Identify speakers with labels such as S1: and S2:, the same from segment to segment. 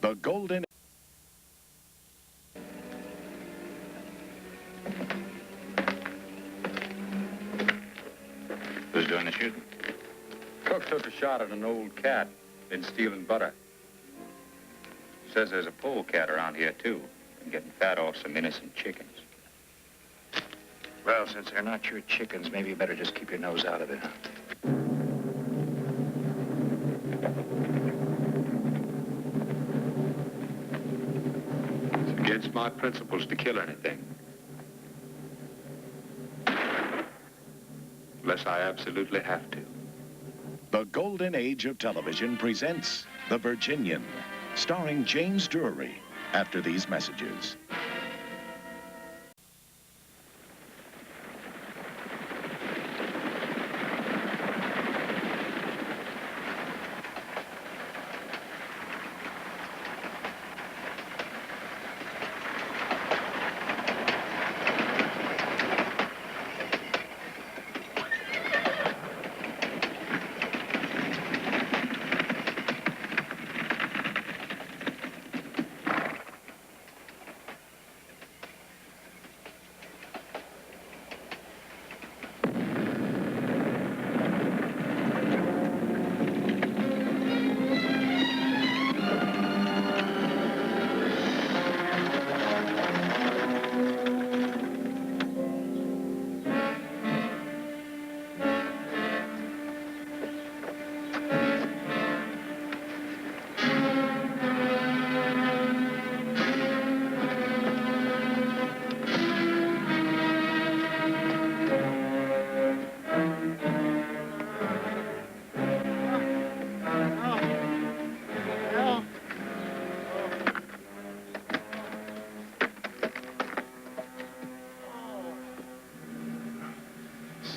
S1: The golden...
S2: Who's doing the shooting?
S3: Cook took a shot at an old cat, been stealing butter.
S2: Says there's a polecat around here, too. Been getting fat off some innocent chickens. Well, since they're not your chickens, maybe you better just keep your nose out of it.
S3: It's against my principles to kill anything. Unless I absolutely have to.
S1: The golden age of television presents The Virginian, starring James Drury, after these messages.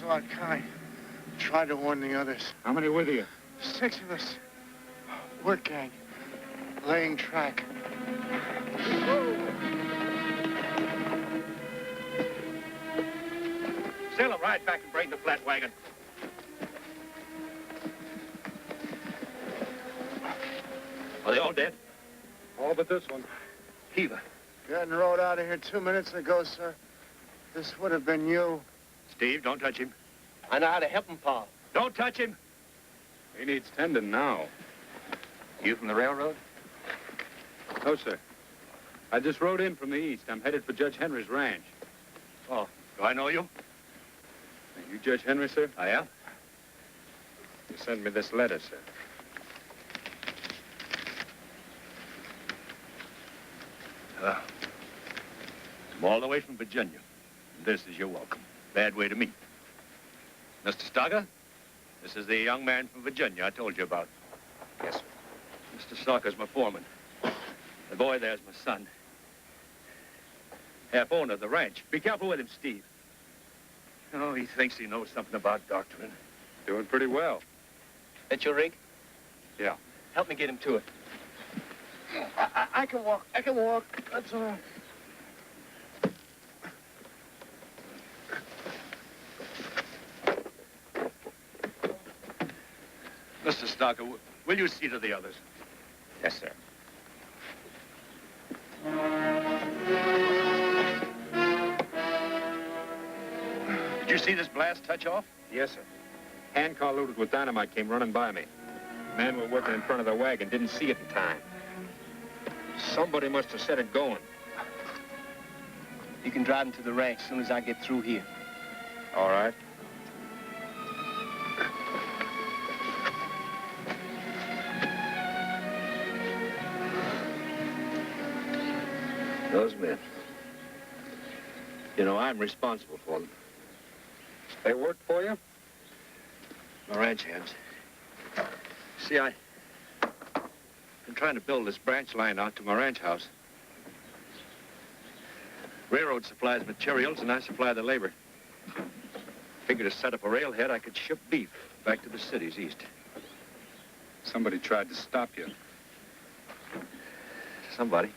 S4: Our kind. Tried to warn the others.
S3: How many with you?
S4: 6 of us. Work gang. Laying track.
S2: Sail them right back and bring the flat wagon. Are they all dead?
S3: All but this one.
S2: Heaver.
S4: Got rode out of here 2 minutes ago, sir. This would have been you.
S2: Steve, don't touch him.
S5: I know how to help him, Pa.
S2: Don't touch him.
S3: He needs tending now.
S2: You from the railroad?
S3: No, sir. I just rode in from the east. I'm headed for Judge Henry's ranch.
S2: Oh, do I know you?
S3: Are you Judge Henry, sir?
S2: I am.
S3: You sent me this letter, sir.
S2: I'm all the way from Virginia. This is your welcome. Bad way to meet. Mr. Stocker, this is the young man from Virginia I told you about.
S5: Yes, sir.
S2: Mr. Stocker's my foreman. The boy there's my son. Half owner of the ranch. Be careful with him, Steve. Oh, he thinks he knows something about doctoring.
S3: Doing pretty well.
S5: That your rig?
S3: Yeah.
S5: Help me get him to it.
S4: I can walk. I can walk. That's all right.
S2: Mr. Stocker, will you see to the others?
S5: Yes, sir.
S2: Did you see this blast touch off?
S3: Yes, sir. Handcar loaded with dynamite came running by me. Men were working in front of the wagon, didn't see it in time. Somebody must have set it going.
S5: You can drive him to the ranch as soon as I get through here.
S3: All right.
S2: Those men. You know, I'm responsible for them.
S3: They worked for you?
S2: My ranch hands. See, I've been trying to build this branch line out to my ranch house. Railroad supplies materials, and I supply the labor. Figured to set up a railhead, I could ship beef back to the cities east.
S3: Somebody tried to stop you.
S2: Somebody.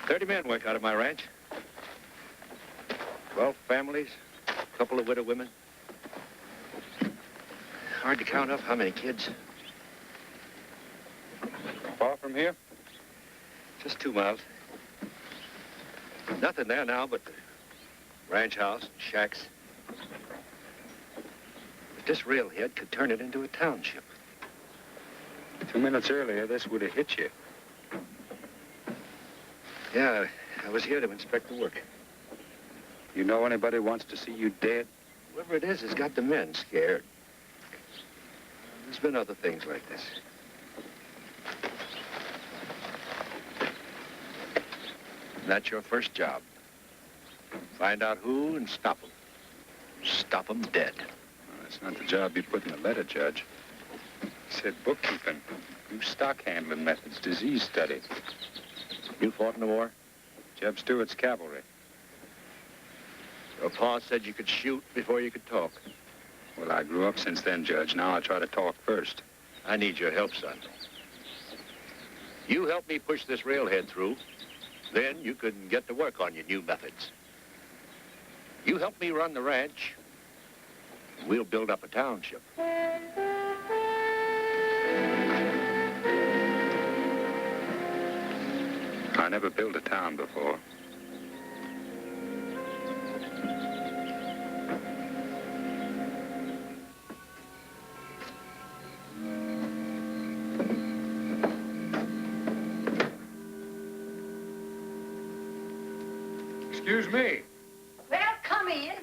S2: 30 men work out of my ranch. 12 families, a couple of widow women. Hard to count up how many kids.
S3: Far from from here?
S2: Just 2 miles. Nothing there now but the ranch house and shacks. But this railhead could turn it into a township.
S3: 2 minutes earlier, this would have hit you.
S2: Yeah, I was here to inspect the work.
S3: You know anybody wants to see you dead?
S2: Whoever it is has got the men scared. There's been other things like this. That's your first job. Find out who and stop them. Stop them dead.
S3: Well, that's not the job you put in the letter, Judge. It said bookkeeping, new stock handling methods, disease studies.
S2: You fought in the war?
S3: Jeb Stewart's cavalry.
S2: Your pa said you could shoot before you could talk.
S3: Well, I grew up since then, Judge. Now I try to talk first.
S2: I need your help, son. You help me push this railhead through, then you can get to work on your new methods. You help me run the ranch, and we'll build up a township.
S3: I never built a town before. Excuse me.
S6: Well, come in.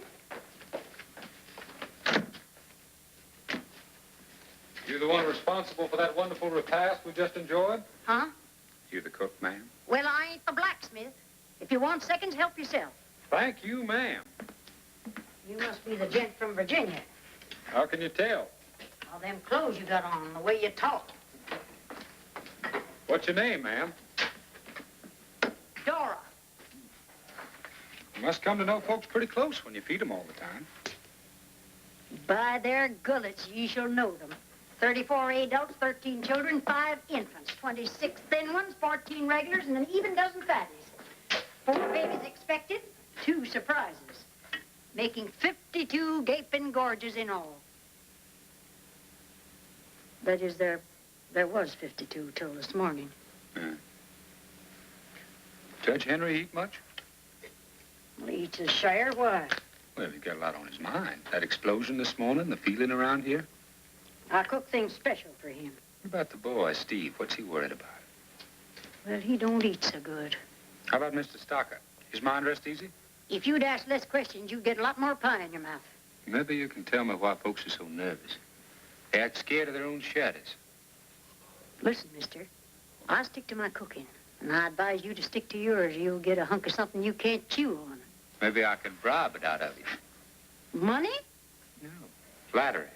S3: You the one responsible for that wonderful repast we just enjoyed?
S6: Huh?
S3: You the cook, ma'am?
S6: Well, I ain't the blacksmith. If you want seconds, help yourself.
S3: Thank you, ma'am.
S6: You must be the gent from Virginia.
S3: How can you tell?
S6: All them clothes you got on, the way you talk.
S3: What's your name, ma'am?
S6: Dora.
S3: You must come to know folks pretty close when you feed them all the time.
S6: By their gullets, ye shall know them. 34 adults, 13 children, 5 infants, 26 thin ones, 14 regulars, and an even dozen fatties. 4 babies expected, 2 surprises. Making 52 gaping gorges in all. That is, there was 52 till this morning.
S3: Yeah. Judge Henry eat much?
S6: Well, he eats his share, why?
S3: Well, he's got a lot on his mind. That explosion this morning, the feeling around here.
S6: I cook things special for him.
S3: What about the boy, Steve? What's he worried about?
S6: Well, he don't eat so good.
S3: How about Mr. Stocker? His mind rest easy?
S6: If you'd ask less questions, you'd get a lot more pie in your mouth.
S3: Maybe you can tell me why folks are so nervous. They act scared of their own shadows.
S6: Listen, mister, I stick to my cooking, and I advise you to stick to yours. You'll get a hunk of something you can't chew on.
S3: Maybe I can bribe it out of you.
S6: Money?
S3: No. Flattery.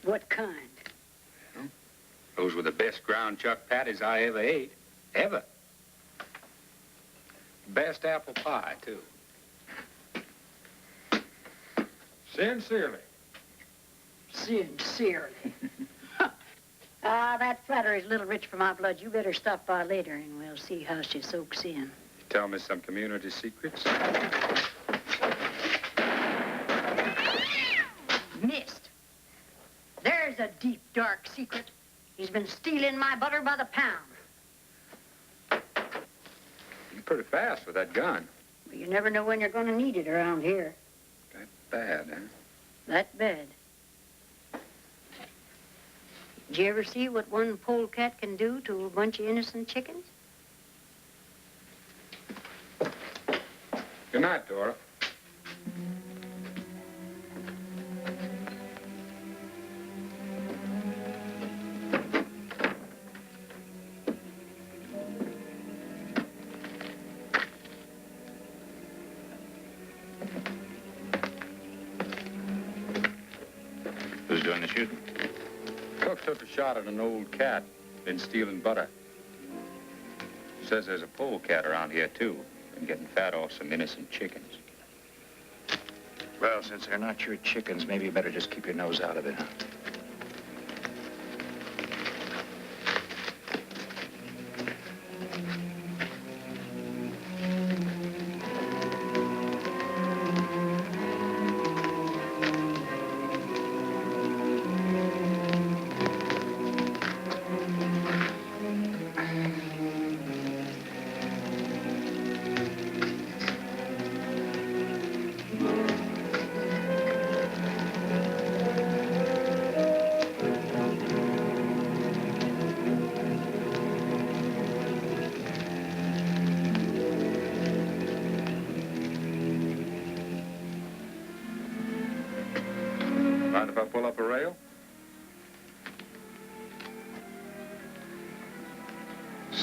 S6: What kind?
S3: Well, those were the best ground chuck patties I ever ate. Ever. Best apple pie, too. Sincerely.
S6: Sincerely. Ah, that flattery's a little rich for my blood. You better stop by later, and we'll see how she soaks in.
S3: Tell me some community secrets?
S6: Missed. There's a deep, dark secret. He's been stealing my butter by the pound.
S3: You're pretty fast with that gun.
S6: Well, you never know when you're going to need it around here.
S3: That bad, huh?
S6: That bad. Did you ever see what one polecat can do to a bunch of innocent chickens?
S3: Good night, Dora.
S2: Who's doing the shooting?
S3: Cook took a shot at an old cat, been stealing butter. Says there's a polecat around here, too, been getting fat off some innocent chickens.
S2: Well, since they're not your chickens, maybe you better just keep your nose out of it, huh?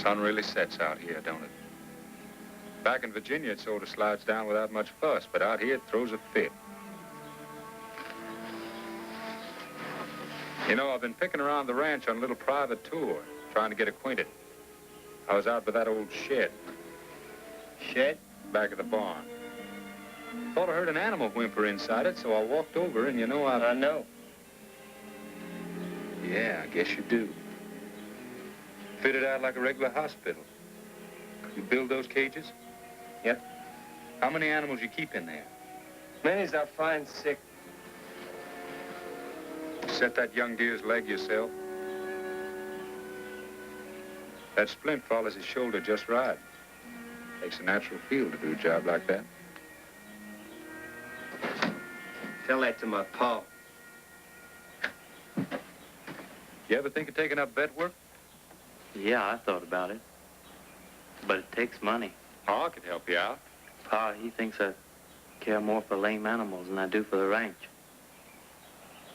S3: Sun really sets out here, don't it? Back in Virginia, it sort of slides down without much fuss, but out here, it throws a fit. You know, I've been picking around the ranch on a little private tour, trying to get acquainted. I was out by that old shed.
S5: Shed?
S3: Back of the barn. Thought I heard an animal whimper inside it, so I walked over, and you know, I
S5: know.
S3: Yeah, I guess you do. Fitted out like a regular hospital. You build those cages?
S5: Yep.
S3: How many animals you keep in there?
S5: Many's I find sick.
S3: Set that young deer's leg yourself. That splint follows his shoulder just right. Takes a natural feel to do a job like that.
S5: Tell that to my pa.
S3: You ever think of taking up vet work?
S7: Yeah, I thought about it. But it takes money.
S3: Oh, I could help you out.
S7: Pa, he thinks I care more for lame animals than I do for the ranch.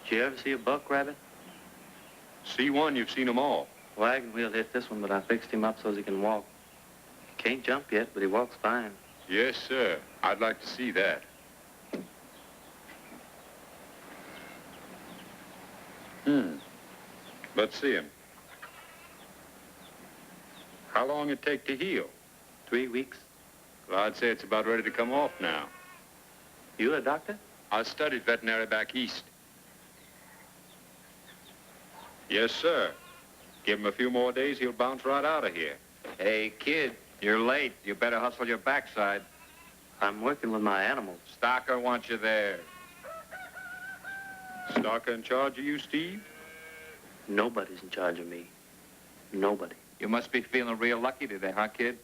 S7: Did you ever see a buck rabbit?
S3: See one, you've seen them all.
S7: Wagon wheel hit this one, but I fixed him up so he can walk. He can't jump yet, but he walks fine.
S3: Yes, sir. I'd like to see that. Let's see him. How long it take to heal?
S7: 3 weeks.
S3: Well, I'd say it's about ready to come off now.
S7: You a doctor?
S3: I studied veterinary back east. Yes, sir. Give him a few more days, he'll bounce right out of here.
S2: Hey, kid, you're late. You better hustle your backside.
S7: I'm working with my animals.
S2: Stocker wants you there.
S3: Stocker in charge of you, Steve?
S7: Nobody's in charge of me. Nobody.
S2: You must be feeling real lucky today, huh, kid?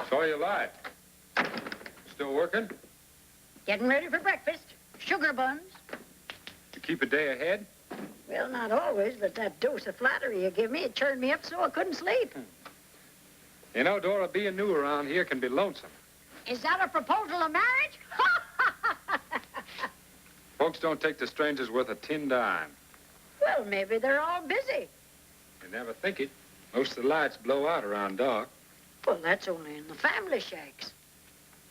S3: Saw you light. Still working?
S6: Getting ready for breakfast. Sugar buns.
S3: You keep a day ahead?
S6: Well, not always, but that dose of flattery you give me, it turned me up so I couldn't sleep.
S3: You know, Dora, being new around here can be lonesome.
S6: Is that a proposal of marriage?
S3: Folks don't take the strangers worth a tin dime.
S6: Well, maybe they're all busy.
S3: You never think it. Most of the lights blow out around dark.
S6: Well, that's only in the family shacks.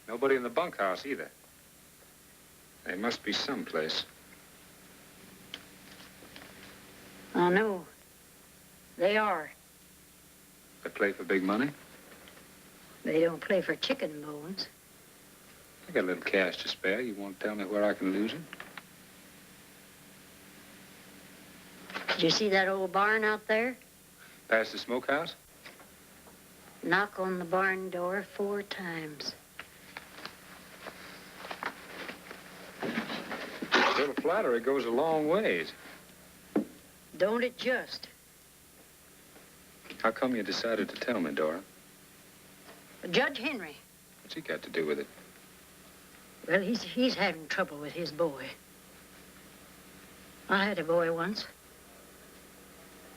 S3: Nobody in the bunkhouse either. They must be someplace.
S6: I know. They are.
S3: They play for big money.
S6: They don't play for chicken bones.
S3: I got a little cash to spare. You won't tell me where I can lose it?
S6: Did you see that old barn out there?
S3: Past the smokehouse?
S6: Knock on the barn door 4 times.
S3: A little flattery goes a long ways.
S6: Don't it just?
S3: How come you decided to tell me, Dora?
S6: Judge Henry.
S3: What's he got to do with it?
S6: Well, he's having trouble with his boy. I had a boy once.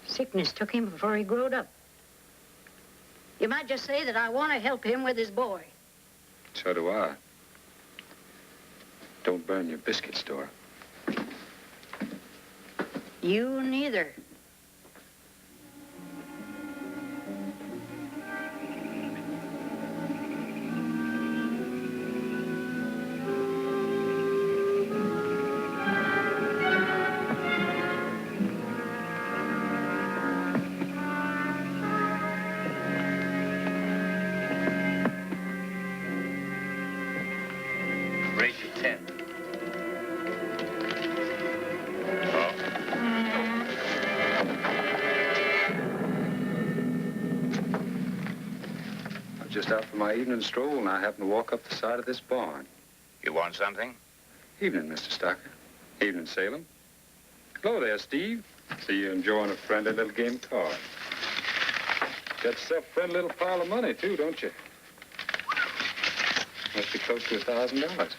S6: Sickness took him before he growed up. You might just say that I want to help him with his boy.
S3: So do I. Don't burn your biscuits, Dora.
S6: You neither.
S2: Raise your 10.
S3: for my evening stroll, and I happened to walk up the side of this barn.
S2: You want something?
S3: Evening, Mr. Stocker. Evening, Salem. Hello there, Steve. See you enjoying a friendly little game of cards. Got yourself a friendly little pile of money, too, don't you? Must be close to $1,000.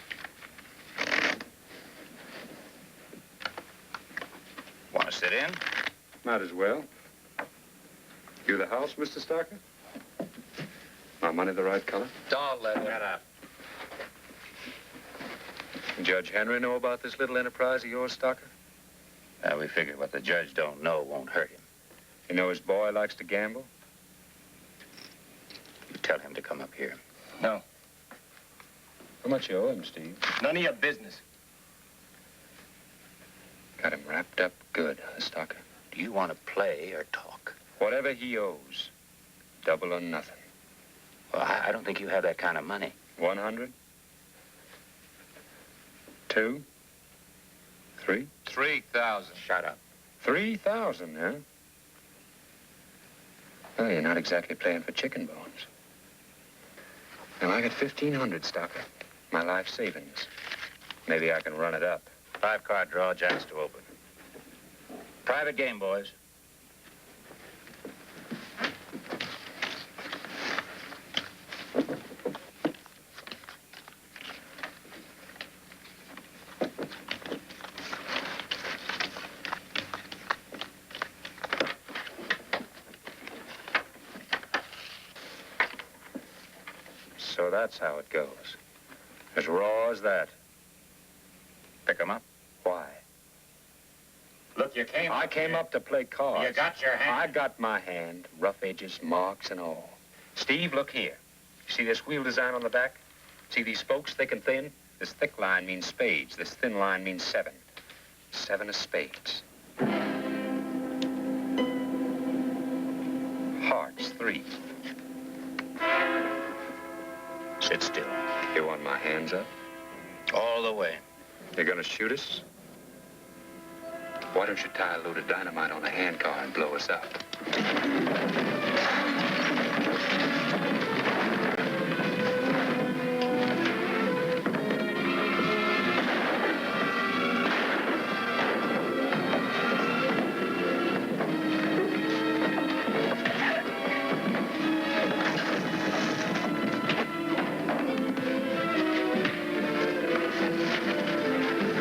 S2: Want to sit in?
S3: Might as well. You the house, Mr. Stocker? My money the right color?
S2: Don't let it up.
S3: Judge Henry know about this little enterprise of yours, Stocker?
S2: We figured what the judge don't know won't hurt him.
S3: You know his boy likes to gamble?
S2: You tell him to come up here.
S5: No.
S3: How much you owe him, Steve?
S5: None of your business.
S3: Got him wrapped up good, huh, Stocker?
S2: Do you want to play or talk?
S3: Whatever he owes, double or nothing.
S2: Well, I don't think you have that kind of money.
S3: 100? 2? 3?
S2: 3,000. Shut up.
S3: 3,000, huh? Well, you're not exactly playing for chicken bones. Now, I got 1,500, Stocker. My life savings. Maybe I can run it up.
S2: 5-card draw, jacks to open. Private game, boys.
S3: So that's how it goes. As raw as that.
S2: Pick 'em up.
S3: Why?
S2: Look, you came
S3: I came up to play cards.
S2: You got your hand?
S3: I got my hand, rough edges, marks, and all. Steve, look here. See this wheel design on the back? See these spokes, thick and thin? This thick line means spades. This thin line means 7. 7 of spades. Hearts, 3.
S2: Sit still.
S3: You want my hands up?
S2: All the way.
S3: You're gonna shoot us? Why don't you tie a load of dynamite on a handcar and blow us up?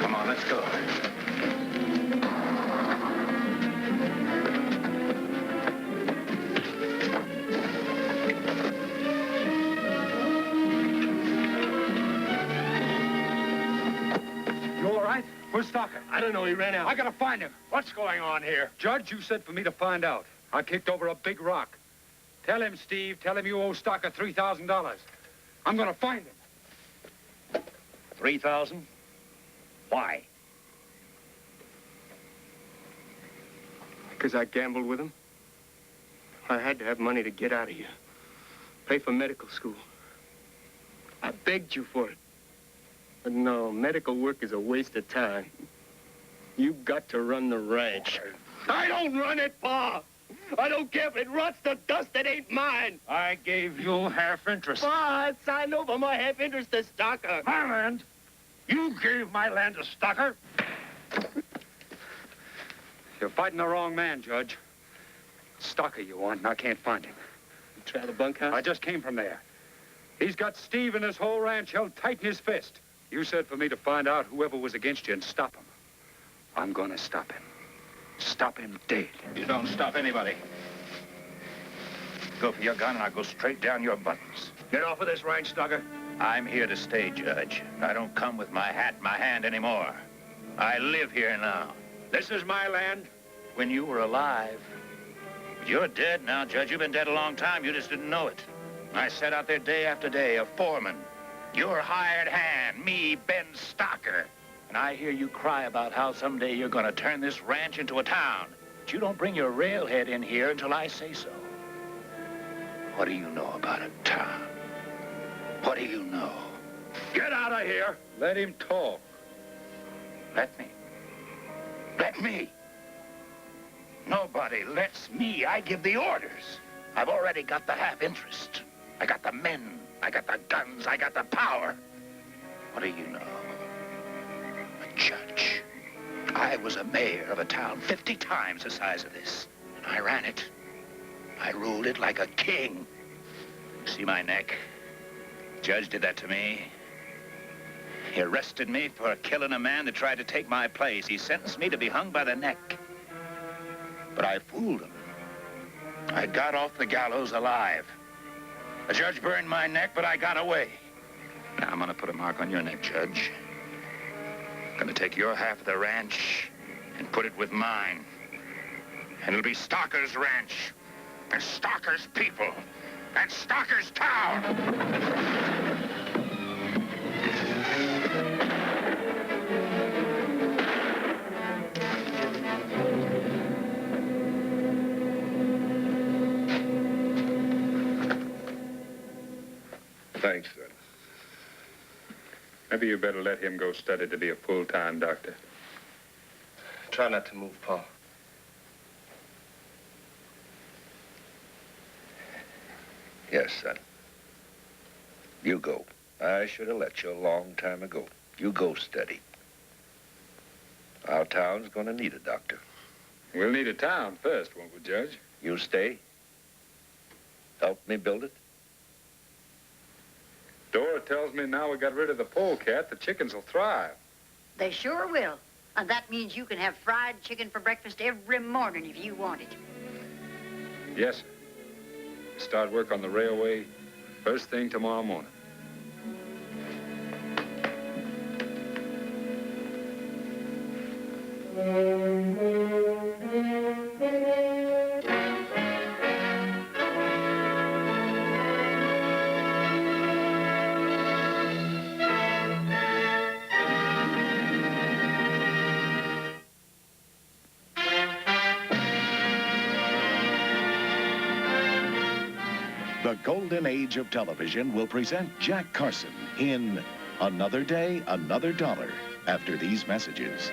S2: Come on, let's go.
S8: You all right? Where's Stocker?
S5: I don't know. He ran out.
S8: I gotta find him.
S2: What's going on here?
S8: Judge, you said for me to find out. I kicked over a big rock. Tell him, Steve. Tell him you owe Stocker $3,000. I'm gonna find him.
S2: 3,000? Why?
S5: Because I gambled with him. I had to have money to get out of here. Pay for medical school. I begged you for it. But no, medical work is a waste of time. You've got to run the ranch. I don't run it, Pa! I don't care if it rots to dust, it ain't mine!
S8: I gave you half interest.
S5: Pa, I signed over my half interest to Stocker.
S8: My land? You gave my land to Stocker? You're fighting the wrong man, Judge. Stocker you want, and I can't find him.
S5: You try the bunkhouse?
S8: I just came from there. He's got Steve and his whole ranch held tight in his fist. You said for me to find out whoever was against you and stop him. I'm gonna stop him. Stop him dead.
S2: You don't stop anybody. Go for your gun and I'll go straight down your buttons.
S5: Get off of this ranch, Stocker.
S2: I'm here to stay, Judge. I don't come with my hat in my hand anymore. I live here now. This is my land when you were alive. But you're dead now, Judge. You've been dead a long time. You just didn't know it. I sat out there day after day, a foreman. Your hired hand, me, Ben Stocker. And I hear you cry about how someday you're going to turn this ranch into a town. But you don't bring your railhead in here until I say so. What do you know about a town? What do you know? Get out of here.
S8: Let him talk.
S2: Let me. Let me. Nobody lets me. I give the orders. I've already got the half interest. I got the men. I got the guns. I got the power. What do you know? A judge. I was a mayor of a town 50 times the size of this. And I ran it. I ruled it like a king. See my neck? Judge did that to me. He arrested me for killing a man that tried to take my place. He sentenced me to be hung by the neck. But I fooled him. I got off the gallows alive. The judge burned my neck, but I got away. Now I'm gonna put a mark on your neck, Judge. I'm gonna take your half of the ranch and put it with mine. And it'll be Stalker's ranch, and Stalker's people, and Stalker's town.
S8: Thanks, son. Maybe you better let him go study to be a full-time doctor.
S5: Try not to move, Pa.
S9: Yes, son. You go. I should have let you a long time ago. You go study. Our town's gonna need a doctor.
S8: We'll need a town first, won't we, Judge?
S9: You stay. Help me build it.
S8: Dora tells me now we got rid of the polecat, the chickens will thrive.
S6: They sure will. And that means you can have fried chicken for breakfast every morning if you want it.
S8: Yes, sir. Start work on the railway first thing tomorrow morning.
S1: The golden age of television will present Jack Carson in Another Day, Another Dollar after these messages.